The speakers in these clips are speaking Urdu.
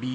B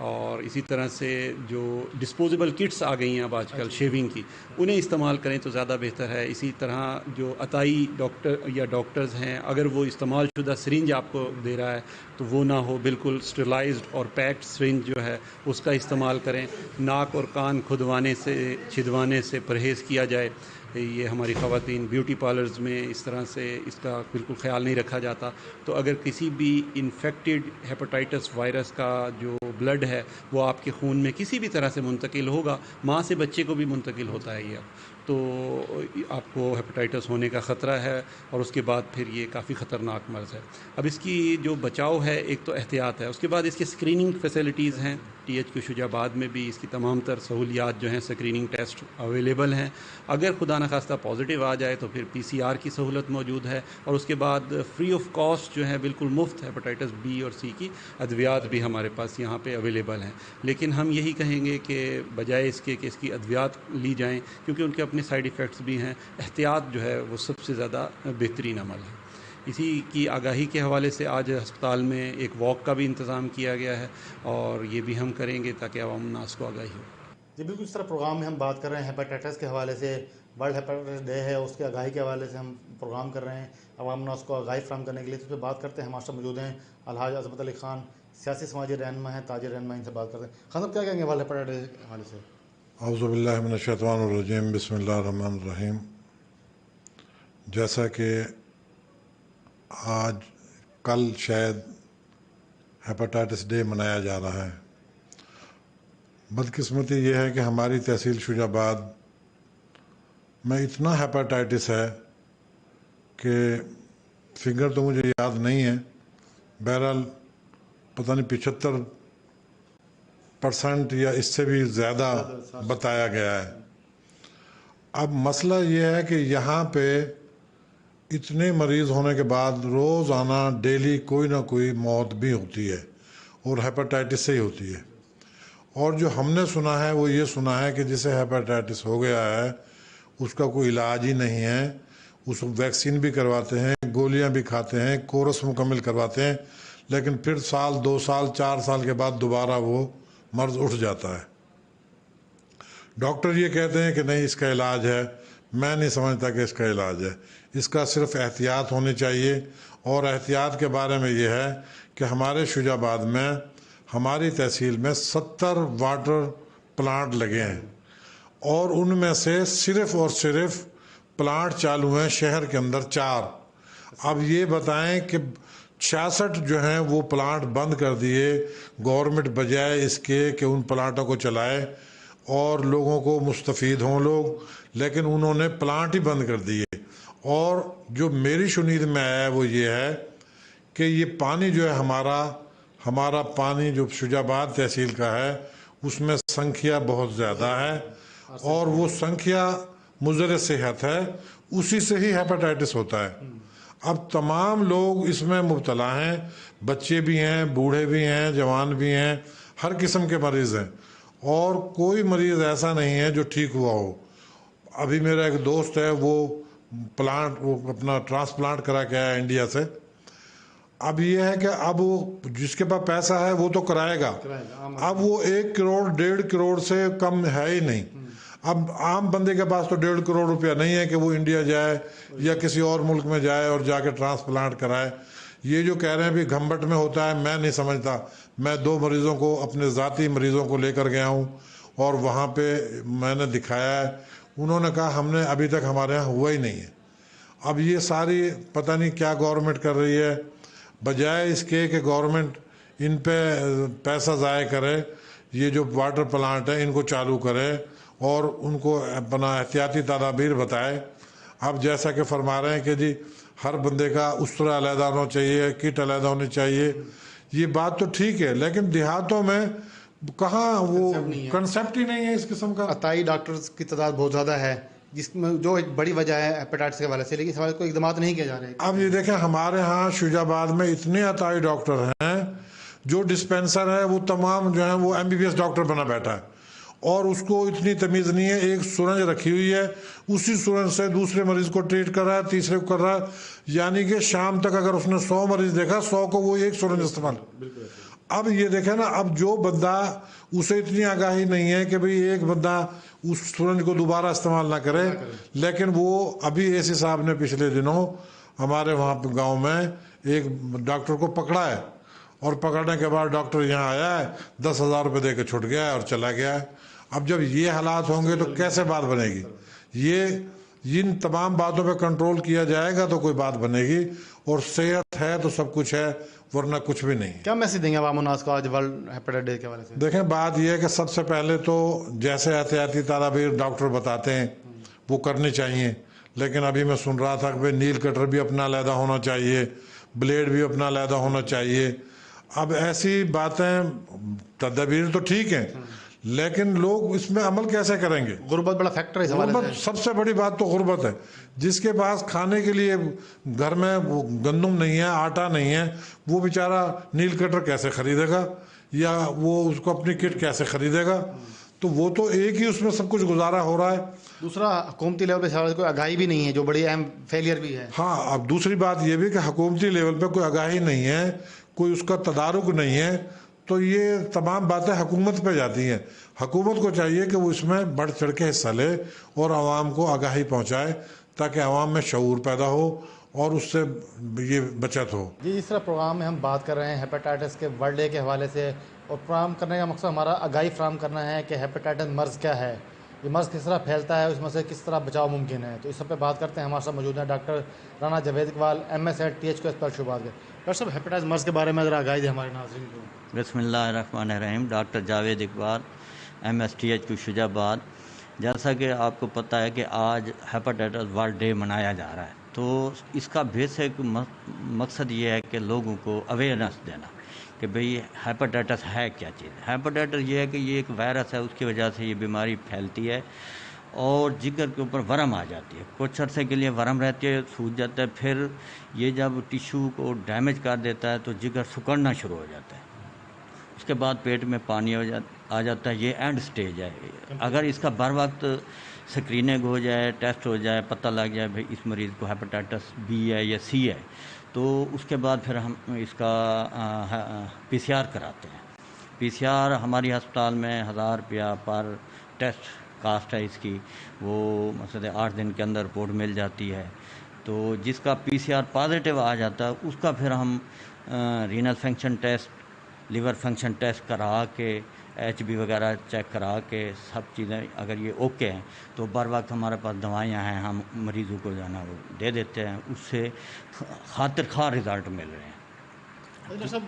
اور اسی طرح سے جو ڈسپوزیبل کٹس آ گئی ہیں اب آج کل شیونگ کی، انہیں استعمال کریں تو زیادہ بہتر ہے۔ اسی طرح جو عطائی ڈاکٹر یا ڈاکٹرز ہیں، اگر وہ استعمال شدہ سرنج آپ کو دے رہا ہے تو وہ نہ ہو، بالکل اسٹرلائزڈ اور پیکڈ سرنج جو ہے اس کا استعمال کریں۔ ناک اور کان کھدوانے سے چھدوانے سے پرہیز کیا جائے۔ یہ ہماری خواتین بیوٹی پارلرز میں اس طرح سے اس کا بالکل خیال نہیں رکھا جاتا، تو اگر کسی بھی انفیکٹڈ ہیپاٹائٹس وائرس کا جو بلڈ ہے وہ آپ کے خون میں کسی بھی طرح سے منتقل ہوگا، ماں سے بچے کو بھی منتقل ہوتا ہے یہ، تو آپ کو ہیپاٹائٹس ہونے کا خطرہ ہے، اور اس کے بعد پھر یہ کافی خطرناک مرض ہے۔ اب اس کی جو بچاؤ ہے، ایک تو احتیاط ہے، اس کے بعد اس کی اسکریننگ فیسلٹیز ہیں۔ ٹی ایچ کے شجاع آباد میں بھی اس کی تمام تر سہولیات جو ہیں، اسکریننگ ٹیسٹ اویلیبل ہیں۔ اگر خدا نخواستہ پازیٹیو آ جائے تو پھر پی سی آر کی سہولت موجود ہے، اور اس کے بعد فری آف کاسٹ جو ہے بالکل مفت ہیپاٹائٹس بی اور سی کی ادویات بھی ہمارے پاس یہاں پہ اویلیبل ہیں۔ لیکن ہم یہی کہیں گے کہ بجائے اس کے کہ اس کی ادویات لی جائیں، کیونکہ ان کے اپنے سائیڈ ایفیکٹس بھی ہیں، احتیاط جو ہے وہ سب سے زیادہ بہترین عمل ہے۔ اسی کی آگاہی کے حوالے سے آج ہسپتال میں ایک واک کا بھی انتظام کیا گیا ہے، اور یہ بھی ہم کریں گے تاکہ عوام الناس کو آگاہی ہو۔ جی بالکل، اس طرح پروگرام میں ہم بات کر رہے ہیں ہیپاٹائٹس کے حوالے سے، ورلڈ ہیپاٹائٹس ڈے ہے، اس کے آگاہی کے حوالے سے ہم پروگرام کر رہے ہیں عوام الناس کو آگاہی فراہم کرنے کے لیے۔ تو اس پہ بات کرتے ہیں، ہمارے ساتھ موجود ہیں الحاج عظمت علی خان، سیاسی سماجی رہنما ہیں، تاجر رہنما، ان سے بات کرتے ہیں۔ خان صاحب کیا کہیں گے ورلڈ ہیپاٹائٹس ڈے کے حوالے سے؟ اعوذ باللہ من الشیطان الرجیم، بسم اللہ الرحمن الرحیم۔ جیسا کہ آج کل شاید ہیپاٹائٹس ڈے منایا جا رہا ہے، بدقسمتی یہ ہے کہ ہماری تحصیل شجاع آباد میں اتنا ہیپاٹائٹس ہے کہ فگر تو مجھے یاد نہیں ہے، بہرحال پتہ نہیں 75% یا اس سے بھی زیادہ بتایا گیا ہے۔ اب مسئلہ یہ ہے کہ یہاں پہ اتنے مریض ہونے کے بعد روزانہ ڈیلی کوئی نہ کوئی موت بھی ہوتی ہے، اور ہیپاٹائٹس سے ہی ہوتی ہے۔ اور جو ہم نے سنا ہے وہ یہ سنا ہے کہ جسے ہیپاٹائٹس ہو گیا ہے اس کا کوئی علاج ہی نہیں ہے، اس ویکسین بھی کرواتے ہیں، گولیاں بھی کھاتے ہیں، کورس مکمل کرواتے ہیں، لیکن پھر سال 2 سال 4 سال کے بعد دوبارہ وہ مرض اٹھ جاتا ہے۔ ڈاکٹر یہ کہتے ہیں کہ نہیں اس کا علاج ہے، میں نہیں سمجھتا کہ اس کا علاج ہے۔ اس کا صرف احتیاط ہونی چاہیے، اور احتیاط کے بارے میں یہ ہے کہ ہمارے شجاع آباد میں ہماری تحصیل میں 70 واٹر پلانٹ لگے ہیں، اور ان میں سے صرف اور صرف پلانٹ چالو ہیں شہر کے اندر 4۔ اب یہ بتائیں کہ 66 جو ہیں وہ پلانٹ بند کر دیے گورنمنٹ، بجائے اس کے کہ ان پلانٹوں کو چلائے اور لوگوں کو مستفید ہوں لوگ، لیکن انہوں نے پلانٹ ہی بند کر دیے۔ اور جو میری شنید میں آیا ہے وہ یہ ہے کہ یہ پانی جو ہے ہمارا پانی جو شجاع آباد تحصیل کا ہے اس میں سنکھیا بہت زیادہ ہے، اور وہ سنکھیا مضر صحت ہے، اسی سے ہی ہیپاٹائٹس ہوتا ہے۔ اب تمام لوگ اس میں مبتلا ہیں، بچے بھی ہیں، بوڑھے بھی ہیں، جوان بھی ہیں، ہر قسم کے مریض ہیں، اور کوئی مریض ایسا نہیں ہے جو ٹھیک ہوا ہو۔ ابھی میرا ایک دوست ہے، وہ اپنا ٹرانسپلانٹ کرا کے آیا انڈیا سے۔ اب یہ ہے کہ اب وہ جس کے پاس پیسہ ہے وہ تو کرائے گا، اب وہ 1 کروڑ 1.5 کروڑ سے کم ہے ہی نہیں۔ اب عام بندے کے پاس تو 1.5 کروڑ روپیہ نہیں ہے کہ وہ انڈیا جائے یا کسی اور ملک میں جائے اور جا کے ٹرانسپلانٹ کرائے۔ یہ جو کہہ رہے ہیں بھی گھمبٹ میں ہوتا ہے، میں نہیں سمجھتا۔ میں 2 مریضوں کو، اپنے ذاتی مریضوں کو لے کر گیا ہوں، اور وہاں پہ میں نے دکھایا ہے، انہوں نے کہا ہم نے ابھی تک ہمارے ہاں ہوا ہی نہیں ہے۔ اب یہ ساری پتہ نہیں کیا گورنمنٹ کر رہی ہے، بجائے اس کے کہ گورنمنٹ ان پہ پیسہ ضائع کرے، یہ جو واٹر پلانٹ ہیں ان کو چالو کرے اور ان کو اپنا احتیاطی تدابیر بتائے۔ اب جیسا کہ فرما رہے ہیں کہ جی ہر بندے کا اسطرہ علیحدہ ہونا چاہیے، کٹ علیحدہ ہونی چاہیے، یہ بات تو ٹھیک ہے، لیکن دیہاتوں میں کہاں وہ کنسیپٹ ہی نہیں ہے اس قسم کا۔ عطائی ڈاکٹرز کی تعداد بہت زیادہ ہے، جس میں جو ایک بڑی وجہ ہے ہیپاٹائٹس کے حوالے سے، لیکن اس حوالے کوئی اقدامات نہیں کیے جا رہے۔ اب یہ دیکھیں ہمارے ہاں شجاع آباد میں اتنے عطائی ڈاکٹر ہیں، جو ڈسپینسر ہے وہ تمام جو ہیں وہ MBBS ڈاکٹر بنا بیٹھا ہے، اور اس کو اتنی تمیز نہیں ہے، ایک سرنج رکھی ہوئی ہے، اسی سرنج سے دوسرے مریض کو ٹریٹ کر رہا ہے، تیسرے کو کر رہا ہے، یعنی کہ شام تک اگر اس نے 100 مریض دیکھا، 100 کو وہ ایک سرنج استعمال۔ اب یہ دیکھیں نا, اب جو بندہ اسے اتنی آگاہی نہیں ہے کہ بھئی ایک بندہ اس سرنج کو دوبارہ استعمال نہ کرے, لیکن وہ ابھی اے سی صاحب نے پچھلے دنوں ہمارے وہاں پہ گاؤں میں ایک ڈاکٹر کو پکڑا ہے, اور پکڑنے کے بعد ڈاکٹر یہاں آیا ہے, 10,000 روپے دے کے چھوٹ گیا ہے اور چلا گیا ہے. اب جب یہ حالات ہوں گے تو کیسے بات بنے گی؟ ان تمام باتوں پہ کنٹرول کیا جائے گا تو کوئی بات بنے گی, اور صحت ہے تو سب کچھ ہے, ورنہ کچھ بھی نہیں. کیا میسج دیں گے عوام الناس کو آج ورلڈ ہیپیٹائٹس ڈے کے حوالے سے؟ دیکھیں, بات یہ ہے کہ سب سے پہلے تو جیسے احتیاطی تدابیر ڈاکٹر بتاتے ہیں وہ کرنی چاہیے, لیکن ابھی میں سن رہا تھا کہ نیل کٹر بھی اپنا علیحدہ ہونا چاہیے, بلیڈ بھی اپنا علیحدہ ہونا چاہیے. اب ایسی باتیں, تدابیر تو ٹھیک ہیں, لیکن لوگ اس میں عمل کیسے کریں گے؟ غربت بڑا فیکٹر ہے اس حوالے سے. سب سے بڑی بات تو غربت ہے. جس کے پاس کھانے کے لیے گھر میں گندم نہیں ہے, آٹا نہیں ہے, وہ بیچارہ نیل کٹر کیسے خریدے گا, یا وہ اس کو اپنی کٹ کیسے خریدے گا؟ تو وہ تو ایک ہی اس میں سب کچھ گزارا ہو رہا ہے. دوسرا, حکومتی لیول پہ کوئی آگاہی بھی نہیں ہے, جو بڑی اہم فیلئر بھی ہے. ہاں, اب دوسری بات یہ بھی کہ حکومتی لیول پہ کوئی آگاہی نہیں ہے, کوئی اس کا تدارک نہیں ہے, تو یہ تمام باتیں حکومت پہ جاتی ہیں. حکومت کو چاہیے کہ وہ اس میں بڑھ چڑھ کے حصہ لے اور عوام کو آگاہی پہنچائے, تاکہ عوام میں شعور پیدا ہو اور اس سے یہ بچت ہو. جی, جس طرح پروگرام میں ہم بات کر رہے ہیں ہیپیٹائٹس کے ورلڈ ڈے کے حوالے سے, اور پروگرام کرنے کا مقصد ہمارا آگاہی فراہم کرنا ہے کہ ہیپیٹائٹس مرض کیا ہے, یہ مرض کس طرح پھیلتا ہے, اس میں سے کس طرح بچاؤ ممکن ہے. تو اس سب پہ بات کرتے ہیں. ہمارے ساتھ موجود ہیں doctor Rana Javed Iqbal, MS at THQ special شعبات کے. ڈاکٹر صاحب, ہیپیٹائٹس مرض کے بارے میں ذرا آگاہی دیں ہمارے ناظرین کو. بسم اللہ الرحمن الرحیم. Doctor Javed Iqbal, MS THQ شجاع آباد. جیسا کہ آپ کو پتہ ہے کہ آج ہیپاٹائٹس ورلڈ ڈے منایا جا رہا ہے, تو اس کا بیسک مقصد یہ ہے کہ لوگوں کو اویئرنیس دینا کہ بھئی ہیپاٹائٹس ہے کیا چیز. ہیپاٹائٹس یہ ہے کہ یہ ایک وائرس ہے, اس کی وجہ سے یہ بیماری پھیلتی ہے اور جگر کے اوپر ورم آ جاتی ہے. کچھ عرصے کے لیے ورم رہتی ہے, سوج جاتا ہے, پھر یہ جب ٹیشو کو ڈیمیج کر دیتا ہے تو جگر سکڑنا شروع ہو جاتا ہے. اس کے بعد پیٹ میں پانی آ جاتا ہے. یہ اینڈ سٹیج ہے. اگر اس کا بر وقت سکریننگ ہو جائے, ٹیسٹ ہو جائے, پتہ لگ جائے بھئی اس مریض کو ہیپاٹائٹس B ہے یا C ہے, تو اس کے بعد پھر ہم اس کا PCR کراتے ہیں. PCR ہماری ہسپتال میں 1000 روپیہ پر ٹیسٹ کاسٹ ہے اس کی. وہ مثلا 8 دن کے اندر رپورٹ مل جاتی ہے. تو جس کا PCR پازیٹیو آ جاتا ہے اس کا پھر ہم renal function test, liver function test کرا کے, HB وغیرہ چیک کرا کے, سب چیزیں اگر یہ اوکے ہیں تو بر وقت ہمارے پاس دوائیاں ہیں, ہم مریضوں کو جو ہے نا وہ دے دیتے ہیں. اس سے خاطر خواہ رزلٹ مل رہے ہیں. ڈاکٹر صاحب,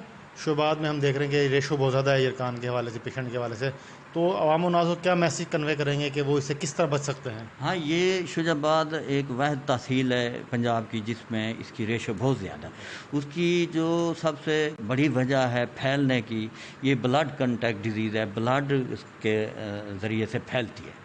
شعبات میں ہم دیکھ رہے ہیں کہ ریشو بہت زیادہ ہے یرکان کے حوالے سے, پیشنٹ کے حوالے سے, تو عوام الناس کو کیا میسیج کنوے کریں گے کہ وہ اس سے کس طرح بچ سکتے ہیں؟ ہاں, یہ شجاع آباد ایک واحد تحصیل ہے پنجاب کی جس میں اس کی ریشو بہت زیادہ ہے. اس کی جو سب سے بڑی وجہ ہے پھیلنے کی, یہ بلڈ کنٹیکٹ ڈیزیز ہے, بلڈ کے ذریعے سے پھیلتی ہے.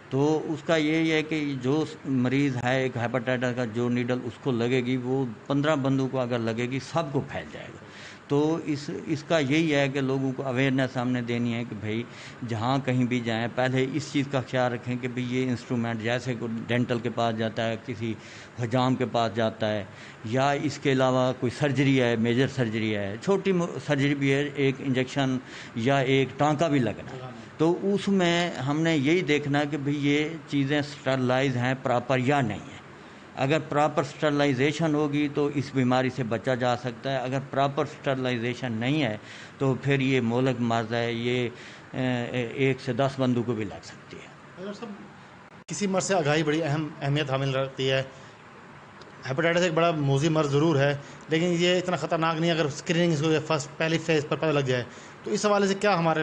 تو اس کا یہی ہے کہ جو مریض ہے ایک ہیپاٹائٹس کا, جو نیڈل اس کو لگے گی وہ 15 بندوں کو اگر لگے گی سب کو پھیل جائے گا. تو اس کا یہی ہے کہ لوگوں کو اویئرنیس ہم نے دینی ہے کہ بھئی جہاں کہیں بھی جائیں پہلے اس چیز کا خیال رکھیں کہ بھئی یہ انسٹرومنٹ جیسے کوئی ڈینٹل کے پاس جاتا ہے, کسی حجام کے پاس جاتا ہے, یا اس کے علاوہ کوئی سرجری ہے, میجر سرجری ہے, چھوٹی سرجری بھی ہے, ایک انجیکشن یا ایک ٹانکا بھی لگنا, تو اس میں ہم نے یہی دیکھنا کہ بھئی یہ چیزیں سٹرلائز ہیں پراپر یا نہیں ہیں. اگر پراپر سٹرلائزیشن ہوگی تو اس بیماری سے بچا جا سکتا ہے. اگر پراپر سٹرلائزیشن نہیں ہے تو پھر یہ مہلک مرض ہے, یہ 1 سے 10 بندوں کو بھی لگ سکتی ہے. ڈاکٹر صاحب, کسی مرض سے آگاہی بڑی اہمیت حامل رکھتی ہے. ہیپاٹائٹس ایک بڑا موذی مرض ضرور ہے, لیکن یہ اتنا خطرناک نہیں اگر اسکریننگ اس کو پہلی فیز پر پتہ لگ جائے. تو اس حوالے سے کیا ہمارے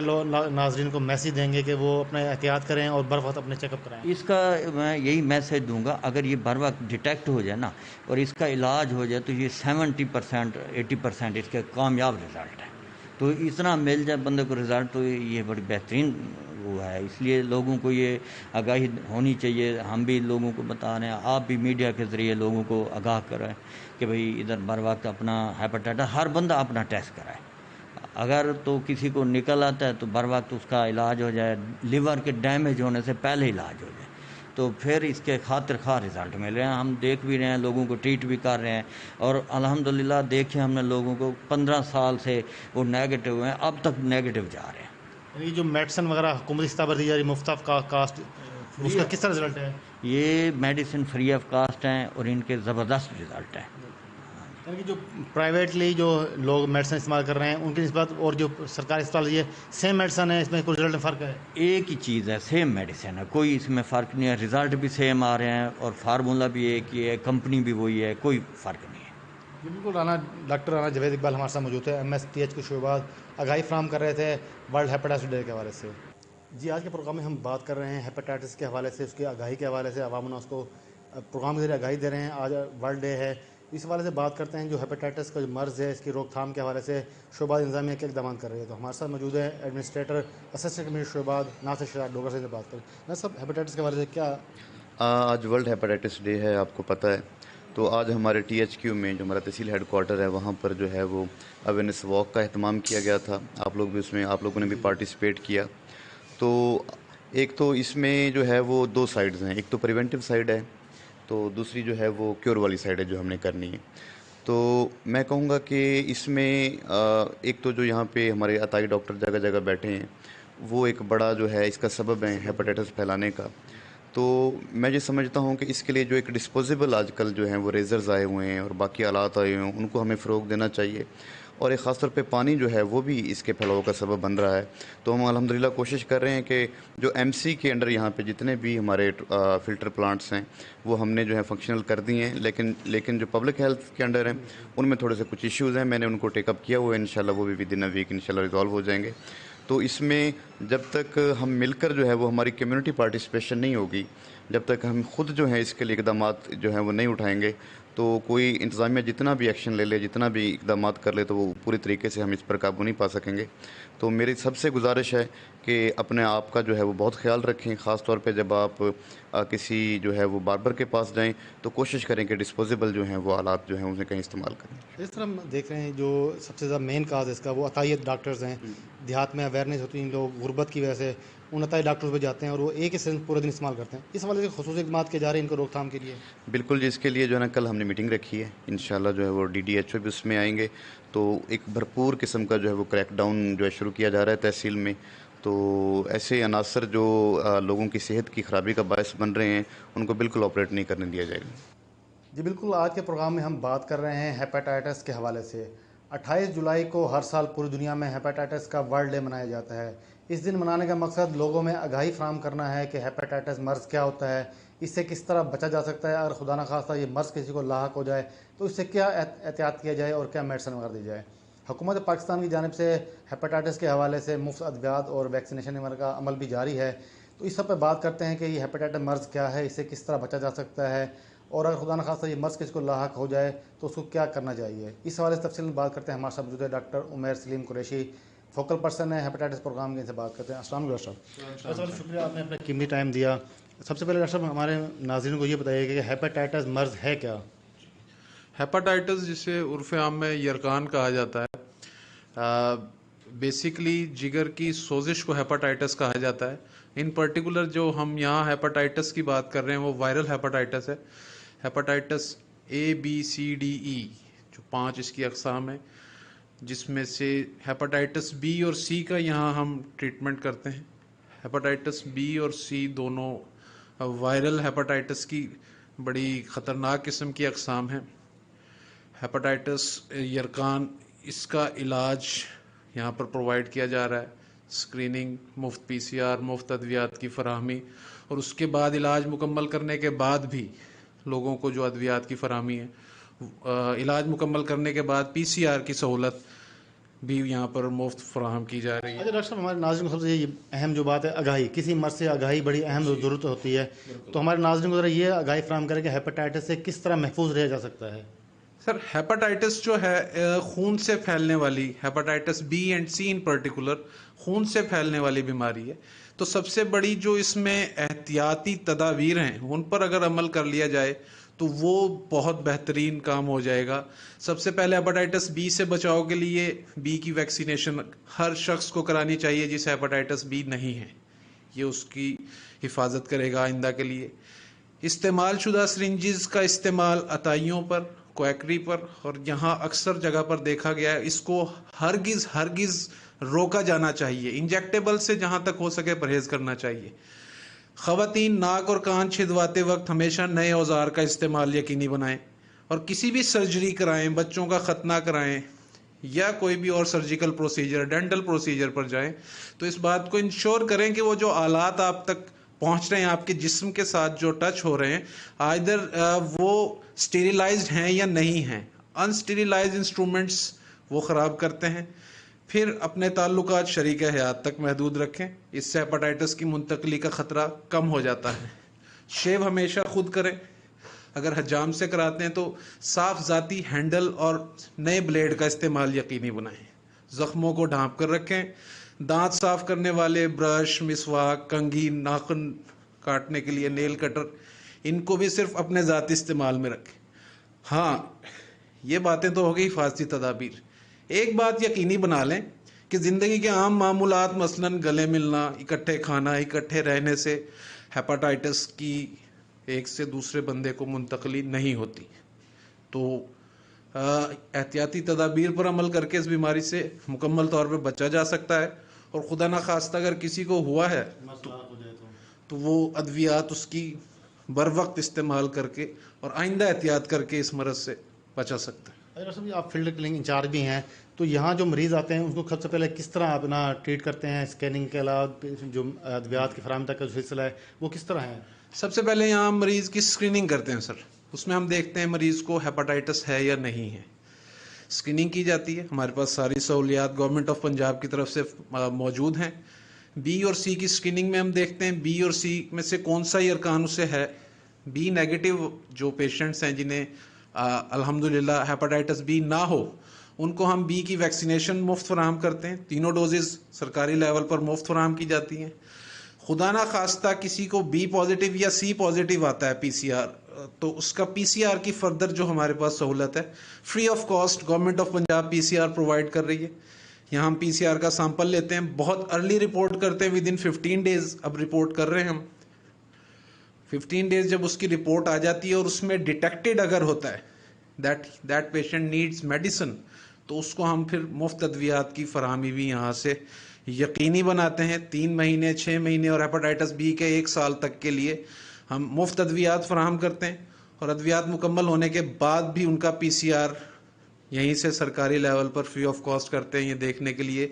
ناظرین کو میسیج دیں گے کہ وہ اپنے احتیاط کریں اور بر وقت اپنے چیک اپ کرائیں؟ اس کا میں یہی میسیج دوں گا, اگر یہ بر وقت ڈیٹیکٹ ہو جائے نا اور اس کا علاج ہو جائے تو یہ 70% 80% اس کے کامیاب رزلٹ ہے. تو اتنا مل جائے بندے کو رزلٹ تو یہ بڑی بہترین وہ ہے. اس لیے لوگوں کو یہ آگاہی ہونی چاہیے. ہم بھی لوگوں کو بتا رہے ہیں, آپ بھی میڈیا کے ذریعے لوگوں کو آگاہ کریں کہ بھئی ادھر بر وقت اپنا ہیپاٹائٹس, ہر بندہ اپنا ٹیسٹ کرائے. اگر تو کسی کو نکل آتا ہے تو بر وقت اس کا علاج ہو جائے, لیور کے ڈیمیج ہونے سے پہلے علاج ہو جائے. تو پھر اس کے خاطر خواہ رزلٹ مل رہے ہیں. ہم دیکھ بھی رہے ہیں, لوگوں کو ٹریٹ بھی کر رہے ہیں, اور الحمدللہ دیکھیں ہم نے لوگوں کو 15 سال سے وہ نیگیٹو ہیں, اب تک نیگیٹو جا رہے ہیں. یعنی جو میڈیسن وغیرہ حکومتی سطح پر دی جا رہی مفت آف کاسٹ, اس کا کس طرح رزلٹ ہے؟ یہ میڈیسن فری آف کاسٹ ہیں اور ان کے زبردست رزلٹ ہیں. یعنی کہ جو پرائیویٹلی جو لوگ میڈیسن استعمال کر رہے ہیں ان کی نسبت اور جو سرکاری اسپتال یہ سیم میڈیسن ہے, اس میں کوئی رزلٹ میں فرق ہے؟ ایک ہی چیز ہے, سیم میڈیسن ہے, کوئی اس میں فرق نہیں ہے. رزلٹ بھی سیم آ رہے ہیں اور فارمولہ بھی ایک ہی ہے, کمپنی بھی وہی ہے, کوئی فرق نہیں ہے. جی بالکل. ڈاکٹر رانا جاوید اقبال ہمارے ساتھ موجود ہے. MSTH کے شعبات آگاہی فراہم کر رہے تھے ورلڈ ہیپاٹائٹس ڈے کے حوالے سے. جی آج کے پروگرام میں ہم بات کر رہے ہیں ہیپاٹائٹس کے حوالے سے, اس کی آگاہی کے حوالے سے. عوام الناس کو پروگرام کے ذریعے آگاہی دے رہے ہیں. آج ورلڈ ڈے ہے, اس حوالے سے بات کرتے ہیں جو ہیپاٹائٹس کا جو مرض ہے اس کی روک تھام کے حوالے سے شعبات انتظامیہ کے اقدامات کر رہی ہے. تو ہمارے ساتھ موجود ہے ایڈمنسٹریٹر اسسٹنٹ کمشنر شعبات ناصر شہزاد ڈوگر سے بات کریں. ناصر صاحب, ہیپاٹائٹس کے حوالے سے کیا؟ آج ورلڈ ہیپاٹائٹس ڈے ہے, آپ کو پتہ ہے. تو آج ہمارے THQ میں جو ہمارا تحصیل ہیڈ کوارٹر ہے وہاں پر جو ہے وہ اویئرنیس واک کا اہتمام کیا گیا تھا. آپ لوگ بھی اس میں, آپ لوگوں نے بھی پارٹیسپیٹ کیا. تو ایک تو اس میں جو ہے وہ 2 سائڈز ہیں, ایک تو پریونٹیو سائڈ ہے, تو دوسری جو ہے وہ کیور والی سائڈ ہے جو ہم نے کرنی ہے. تو میں کہوں گا کہ اس میں ایک تو جو یہاں پہ ہمارے عطائی ڈاکٹر جگہ جگہ بیٹھے ہیں وہ ایک بڑا جو ہے اس کا سبب ہے ہیپاٹائٹس پھیلانے کا. تو میں یہ سمجھتا ہوں کہ اس کے لیے جو ایک ڈسپوزیبل آج کل جو ہیں وہ ریزرز آئے ہوئے ہیں اور باقی آلات آئے ہوئے ہیں, ان کو ہمیں فروغ دینا چاہیے. اور ایک خاص طور پہ پانی جو ہے وہ بھی اس کے پھیلاؤ کا سبب بن رہا ہے. تو ہم الحمدللہ کوشش کر رہے ہیں کہ جو MC کے انڈر یہاں پہ جتنے بھی ہمارے فلٹر پلانٹس ہیں وہ ہم نے جو ہے فنکشنل کر دی ہیں, لیکن جو پبلک ہیلتھ کے انڈر ہیں ان میں تھوڑے سے کچھ ایشوز ہیں. میں نے ان کو ٹیک اپ کیا ہوا ہے, انشاءاللہ وہ بھی ودن اے ویک انشاءاللہ ریزالو ہو جائیں گے. تو اس میں جب تک ہم مل کر جو ہے وہ ہماری کمیونٹی پارٹیسپیشن نہیں ہوگی, جب تک ہم خود جو ہیں اس کے لیے اقدامات جو ہیں وہ نہیں اٹھائیں گے, تو کوئی انتظامیہ جتنا بھی ایکشن لے لے, جتنا بھی اقدامات کر لے, تو وہ پوری طریقے سے ہم اس پر قابو نہیں پا سکیں گے. تو میری سب سے گزارش ہے کہ اپنے آپ کا جو ہے وہ بہت خیال رکھیں, خاص طور پہ جب آپ کسی جو ہے وہ باربر کے پاس جائیں تو کوشش کریں کہ ڈسپوزیبل جو ہیں وہ آلات جو ہیں انہیں کہیں استعمال کریں. اس طرح ہم دیکھ رہے ہیں جو سب سے زیادہ مین کاز ہے اس کا وہ عطائیت ڈاکٹرز ہیں. دیہات میں اویئرنیس ہوتی ہیں, لوگ غربت کی وجہ سے ان عطائی ڈاکٹرز پہ جاتے ہیں اور وہ ایک ہی سرنج پورے دن استعمال کرتے ہیں. اس حوالے سے خصوصی اقدامات کیے جا رہے ہیں ان کو روک تھام کے لیے. بالکل جی, اس کے لیے جو ہے نا کل ہم نے میٹنگ رکھی ہے, انشاءاللہ جو ہے وہ DDHO بھی اس میں آئیں گے. تو ایک بھرپور قسم کا جو ہے وہ کریک ڈاؤن جو ہے شروع کیا جا رہا ہے تحصیل میں. تو ایسے عناصر جو لوگوں کی صحت کی خرابی کا باعث بن رہے ہیں ان کو بالکل آپریٹ نہیں کرنے دیا جائے گا. جی بالکل. آج کے پروگرام میں ہم بات کر رہے ہیں ہیپاٹائٹس کے حوالے سے. 28 جولائی کو ہر سال پوری دنیا میں ہیپاٹائٹس کا ورلڈ ڈے منایا جاتا ہے. اس دن منانے کا مقصد لوگوں میں آگاہی فراہم کرنا ہے کہ ہیپاٹائٹس مرض کیا ہوتا ہے, اس سے کس طرح بچا جا سکتا ہے, اگر خدا نخواستہ یہ مرض کسی کو لاحق ہو جائے تو اس سے کیا احتیاط کیا جائے اور کیا میڈیسن وغیرہ دی جائے. حکومت پاکستان کی جانب سے ہیپاٹائٹس کے حوالے سے مفت ادویات اور ویکسینیشن کا عمل بھی جاری ہے. تو اس سب پہ بات کرتے ہیں کہ یہ ہیپاٹائٹس مرض کیا ہے, اس سے کس طرح بچا جا سکتا ہے, اور اگر خدا نخواستہ یہ مرض کسی کو لاحق ہو جائے تو اس کو کیا کرنا چاہیے. اس حوالے سے تفصیل میں بات کرتے ہیں. ہمارے ساتھ موجود ہے ڈاکٹر عمیر سلیم قریشی, فوکل پرسن ہے ہیپاٹائٹس پروگرام کے, ان سے بات کرتے ہیں. السلام علیکم ڈاکٹر صاحب. شکریہ آپ نے اپنا قیمتی ٹائم دیا. سب سے پہلے ڈاکٹر صاحب ہمارے ناظرین کو یہ بتائیے کہ ہیپاٹائٹس مرض ہے کیا؟ ہیپاٹائٹس جسے عرف عام میں یرقان کہا جاتا ہے, بیسیکلی جگر کی سوزش کو ہیپاٹائٹس کہا جاتا ہے. ان پرٹیکولر جو ہم یہاں ہیپاٹائٹس کی بات کر رہے ہیں وہ وائرل ہیپاٹائٹس ہے. Hepatitis A B C D E جو 5 اس کی اقسام ہیں, جس میں سے ہیپاٹائٹس B اور C کا یہاں ہم ٹریٹمنٹ کرتے ہیں. ہیپاٹائٹس B اور C دونوں وائرل ہیپاٹائٹس کی بڑی خطرناک قسم کی اقسام ہیں. ہیپاٹائٹس یرقان, اس کا علاج یہاں پر پرووائڈ کیا جا رہا ہے. اسکریننگ, مفت PCR, مفت ادویات کی فراہمی, اور اس کے بعد علاج مکمل کرنے کے بعد بھی لوگوں کو جو ادویات کی فراہمی ہے, علاج مکمل کرنے کے بعد PCR کی سہولت بھی یہاں پر مفت فراہم کی جا رہی ہے. اچھا ڈاکٹر صاحب, ہمارے ناظرین کو سب سے اہم جو بات ہے آگاہی, کسی مرض سے آگاہی بڑی اہم ضرورت ہوتی ہے. تو ہمارے ناظرین کو ذرا یہ آگاہی فراہم کریں کہ ہیپاٹائٹس سے کس طرح محفوظ رہا جا سکتا ہے. سر, ہیپاٹائٹس جو ہے خون سے پھیلنے والی, hepatitis B and C in particular خون سے پھیلنے والی بیماری ہے. تو سب سے بڑی جو اس میں احتیاطی تدابیر ہیں ان پر اگر عمل کر لیا جائے تو وہ بہت بہترین کام ہو جائے گا. سب سے پہلے ہیپاٹائٹس B سے بچاؤ کے لیے B کی ویکسینیشن ہر شخص کو کرانی چاہیے جسے ہیپاٹائٹس B نہیں ہے. یہ اس کی حفاظت کرے گا آئندہ کے لیے. استعمال شدہ سرنجز کا استعمال عطائیوں پر، کویکری پر اور یہاں اکثر جگہ پر دیکھا گیا ہے، اس کو ہرگز روکا جانا چاہیے. انجیکٹیبل سے جہاں تک ہو سکے پرہیز کرنا چاہیے. خواتین ناک اور کان چھدواتے وقت ہمیشہ نئے اوزار کا استعمال یقینی بنائیں، اور کسی بھی سرجری کرائیں، بچوں کا ختنہ کرائیں یا کوئی بھی اور سرجیکل پروسیجر، ڈینٹل پروسیجر پر جائیں تو اس بات کو انشور کریں کہ وہ جو آلات آپ تک پہنچ رہے ہیں، آپ کے جسم کے ساتھ جو ٹچ ہو رہے ہیں، آئدر وہ اسٹیریلائزڈ ہیں یا نہیں ہیں. انسٹیریلائزڈ انسٹرومنٹس وہ خراب کرتے ہیں. پھر اپنے تعلقات شریک حیات تک محدود رکھیں، اس سے ہیپاٹائٹس کی منتقلی کا خطرہ کم ہو جاتا ہے. شیو ہمیشہ خود کریں، اگر حجام سے کراتے ہیں تو صاف ذاتی ہینڈل اور نئے بلیڈ کا استعمال یقینی بنائیں. زخموں کو ڈھانپ کر رکھیں. دانت صاف کرنے والے برش، مسواک، کنگھی، ناخن کاٹنے کے لیے نیل کٹر، ان کو بھی صرف اپنے ذاتی استعمال میں رکھیں. ہاں، یہ باتیں تو ہو گئی حفاظتی تدابیر. ایک بات یقینی بنا لیں کہ زندگی کے عام معمولات، مثلاً گلے ملنا، اکٹھے کھانا، اکٹھے رہنے سے ہیپاٹائٹس کی ایک سے دوسرے بندے کو منتقلی نہیں ہوتی. تو احتیاطی تدابیر پر عمل کر کے اس بیماری سے مکمل طور پہ بچا جا سکتا ہے. اور خدا نخواستہ اگر کسی کو ہوا ہے تو وہ ادویات اس کی بر وقت استعمال کر کے اور آئندہ احتیاط کر کے اس مرض سے بچا سکتا ہے. ڈاکٹر صاحب آپ فیلڈ کلینک انچارج بھی ہیں، تو یہاں جو مریض آتے ہیں ان کو سب سے پہلے کس طرح اپنا ٹریٹ کرتے ہیں؟ اسکیننگ کے علاوہ جو ادویات کی فراہمی تک کا جو سلسلہ ہے وہ کس طرح ہے؟ سب سے پہلے یہاں مریض کی اسکریننگ کرتے ہیں سر. اس میں ہم دیکھتے ہیں مریض کو ہیپاٹائٹس ہے یا نہیں ہے. اسکریننگ کی جاتی ہے. ہمارے پاس ساری سہولیات گورنمنٹ آف پنجاب کی طرف سے موجود ہیں. بی اور سی کی اسکریننگ میں ہم دیکھتے ہیں بی اور سی میں سے کون سا یہ ارکان اسے ہے. بی نیگیٹو جو پیشنٹس ہیں جنہیں الحمدللہ ہیپاٹائٹس بی نہ ہو، ان کو ہم بی کی ویکسینیشن مفت فراہم کرتے ہیں. تینوں ڈوزز سرکاری لیول پر مفت فراہم کی جاتی ہیں. خدا نہ خواستہ کسی کو بی پازیٹیو یا سی پازیٹیو آتا ہے پی سی آر، تو اس کا پی سی آر کی فردر جو ہمارے پاس سہولت ہے، free of cost government of Punjab P C R provide کر رہی ہے. یہاں ہم پی سی آر کا سیمپل لیتے ہیں، بہت ارلی رپورٹ کرتے ہیں، ود ان 15 days اب رپورٹ کر رہے ہیں ہم. 15 days جب اس کی رپورٹ آ جاتی ہے اور اس میں ڈیٹیکٹڈ اگر ہوتا ہے دیٹ پیشنٹ نیڈز میڈیسن، تو اس کو ہم پھر مفت ادویات کی فراہمی بھی یہاں سے یقینی بناتے ہیں. 3 مہینے، 6 مہینے اور ہیپاٹائٹس بی کے 1 سال تک کے لیے ہم مفت ادویات فراہم کرتے ہیں. اور ادویات مکمل ہونے کے بعد بھی ان کا پی سی آر یہیں سے سرکاری level per free of cost کرتے ہیں، یہ دیکھنے کے لیے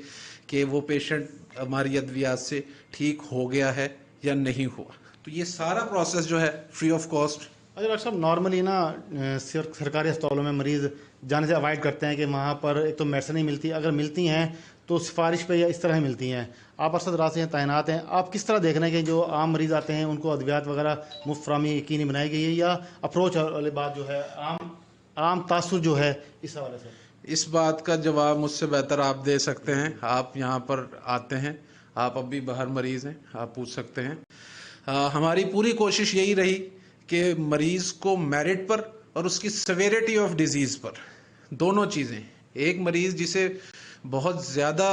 کہ وہ پیشنٹ ہماری ادویات سے ٹھیک ہو گیا ہے یا نہیں ہوا. تو یہ سارا پروسیس جو ہے فری آف کاسٹ. اگر ڈاکٹر صاحب نارملی نا سرکاری اسپتالوں میں مریض جانے سے اوائڈ کرتے ہیں کہ وہاں پر ایک تو میڈیسن نہیں ملتی، اگر ملتی ہیں تو سفارش پہ یا اس طرح ہی ملتی ہیں. آپ ارشد راز سے تعینات ہیں، آپ کس طرح دیکھ رہے ہیں کہ جو عام مریض آتے ہیں ان کو ادویات وغیرہ مفت فراہمی یقینی بنائی گئی ہے، یا اپروچ والی بات جو ہے عام تاثر جو ہے اس حوالے سے؟ اس بات کا جواب مجھ سے بہتر آپ دے سکتے ہیں. آپ یہاں پر آتے ہیں، آپ اب بھی باہر مریض ہیں، آپ پوچھ سکتے ہیں. ہماری پوری کوشش یہی رہی کہ مریض کو میرٹ پر اور اس کی سیویرٹی آف ڈیزیز پر، دونوں چیزیں. ایک مریض جسے بہت زیادہ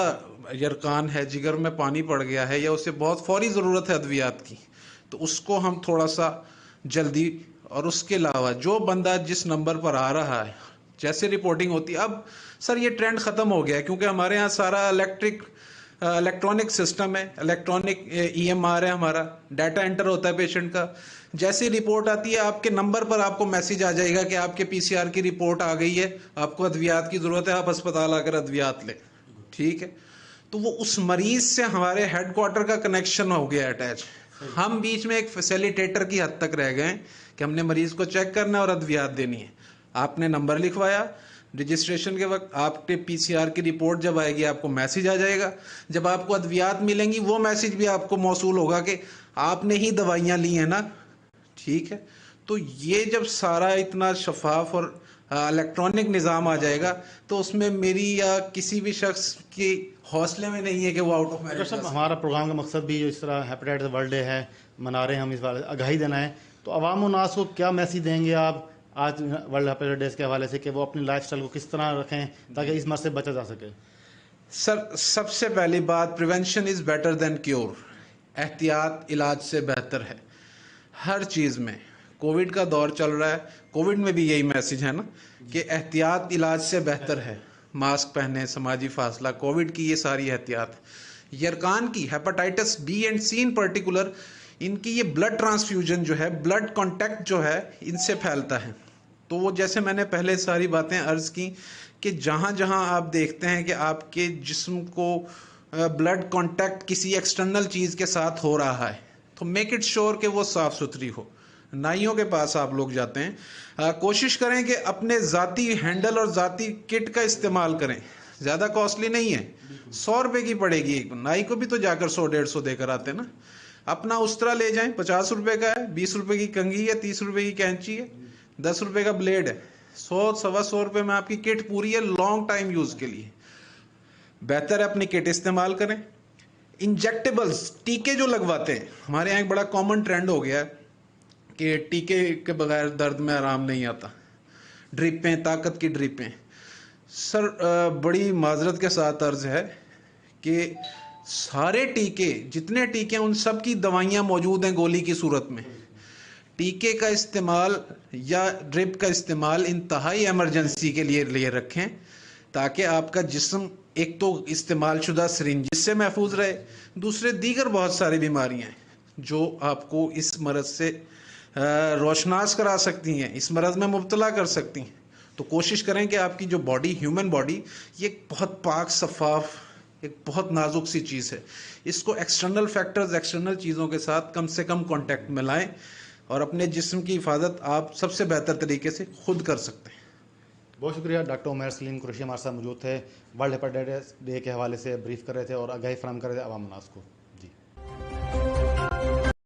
یرقان ہے، جگر میں پانی پڑ گیا ہے یا اسے بہت فوری ضرورت ہے ادویات کی، تو اس کو ہم تھوڑا سا جلدی، اور اس کے علاوہ جو بندہ جس نمبر پر آ رہا ہے جیسے رپورٹنگ ہوتی ہے. اب سر یہ ٹرینڈ ختم ہو گیا ہے کیونکہ ہمارے ہاں سارا الیکٹرانک سسٹم ہے، الیکٹرانک ای ایم آر ہے، ہمارا ڈیٹا انٹر ہوتا ہے پیشنٹ کا. جیسی رپورٹ آتی ہے آپ کے نمبر پر آپ کو میسج آ جائے گا کہ آپ کے پی سی آر کی رپورٹ آ گئی ہے، آپ کو ادویات کی ضرورت ہے، آپ ہسپتال آ کر ادویات لیں. ٹھیک ہے، تو وہ اس مریض سے ہمارے ہیڈ کوارٹر کا کنیکشن ہو گیا اٹیچ. ہم بیچ میں ایک فیسیلیٹیٹر کی حد تک رہ گئے ہیں کہ ہم نے مریض کو چیک کرنا ہے اور ادویات دینی ہے. آپ نے نمبر لکھوایا، رجسٹریشن کے وقت آپ کے پی سی آر کی رپورٹ جب آئے گی آپ کو میسج آ جائے گا. جب آپ کو ادویات ملیں گی وہ میسج بھی آپ کو موصول ہوگا کہ آپ نے ہی دوائیاں لی ہیں نا. ٹھیک ہے، تو یہ جب سارا اتنا شفاف اور الیکٹرانک نظام آ جائے گا تو اس میں میری یا کسی بھی شخص کی حوصلے میں نہیں ہے کہ وہ آؤٹ آف میرٹ. ہمارا پروگرام کا مقصد بھی جو اس طرح ہیپاٹائٹس ورلڈ ڈے ہے منا رہے ہیں ہم، اس بارے آگاہی دینا ہے. تو عوام الناس کو کیا میسیج دیں گے آپ آج ورلڈ ہیپاٹائٹس ڈے کے حوالے سے کہ وہ اپنی لائف اسٹائل کو کس طرح رکھیں تاکہ اس مرض سے بچا جا سکے؟ سر سب سے پہلی بات، prevention is better than cure. احتیاط علاج سے بہتر ہے ہر چیز میں. کووڈ کا دور چل رہا ہے, کووڈ میں بھی یہی میسج ہے نا کہ احتیاط علاج سے بہتر ہے. ماسک پہنے, سماجی فاصلہ, کووڈ کی یہ ساری احتیاط. یرکان کی hepatitis B and C in particular, ان کی یہ بلڈ ٹرانسفیوژن جو ہے, بلڈ کانٹیکٹ جو ہے, ان سے پھیلتا ہے. تو وہ جیسے میں نے پہلے ساری باتیں عرض کی کہ جہاں جہاں آپ دیکھتے ہیں کہ آپ کے جسم کو بلڈ کانٹیکٹ کسی ایکسٹرنل چیز کے ساتھ ہو رہا ہے تو میک اٹ شور کہ وہ صاف ستھری ہو. نائیوں کے پاس آپ لوگ جاتے ہیں, کوشش کریں کہ اپنے ذاتی ہینڈل اور ذاتی کٹ کا استعمال کریں. زیادہ کاسٹلی نہیں ہے, 100 روپے کی پڑے گی. نائی کو بھی تو جا کر 100-150 دے کر آتے نا. اپنا استرا لے جائیں, 50 روپے کا ہے, 20 روپے کی کنگھی ہے, 30 روپے کی کینچی ہے, 10 روپے کا بلیڈ ہے, 100-125 روپے میں آپ کی کٹ پوری ہے لانگ ٹائم یوز کے لیے. بہتر ہے اپنی کٹ استعمال کریں. انجیکٹیبلز, ٹیکے جو لگواتے ہیں, ہمارے یہاں ایک بڑا کامن ٹرینڈ ہو گیا ہے کہ ٹیکے کے بغیر درد میں آرام نہیں آتا. ڈرپیں, طاقت کی ڈرپیں. سر بڑی معذرت کے ساتھ عرض ہے کہ سارے ٹیکے, جتنے ٹیکے, ان سب کی دوائیاں موجود ہیں گولی کی صورت میں. ٹیکے کا استعمال یا ڈرپ کا استعمال انتہائی ایمرجنسی کے لیے رکھیں تاکہ آپ کا جسم ایک تو استعمال شدہ سرنجز سے محفوظ رہے, دوسرے دیگر بہت ساری بیماریاں ہیں جو آپ کو اس مرض سے روشناس کرا سکتی ہیں, اس مرض میں مبتلا کر سکتی ہیں. تو کوشش کریں کہ آپ کی جو باڈی, ہیومن باڈی, یہ ایک بہت پاک شفاف, ایک بہت نازک سی چیز ہے. اس کو ایکسٹرنل فیکٹرز, ایکسٹرنل چیزوں کے ساتھ کم سے کم کانٹیکٹ میں لائیں اور اپنے جسم کی حفاظت آپ سب سے بہتر طریقے سے خود کر سکتے ہیں. بہت شکریہ. ڈاکٹر عمیر سلیم قریشی ہمارے ساتھ موجود تھے, ورلڈ ہیپاٹائٹس ڈے کے حوالے سے بریف کر رہے تھے اور آگاہی فراہم کر رہے تھے عوام الناس کو.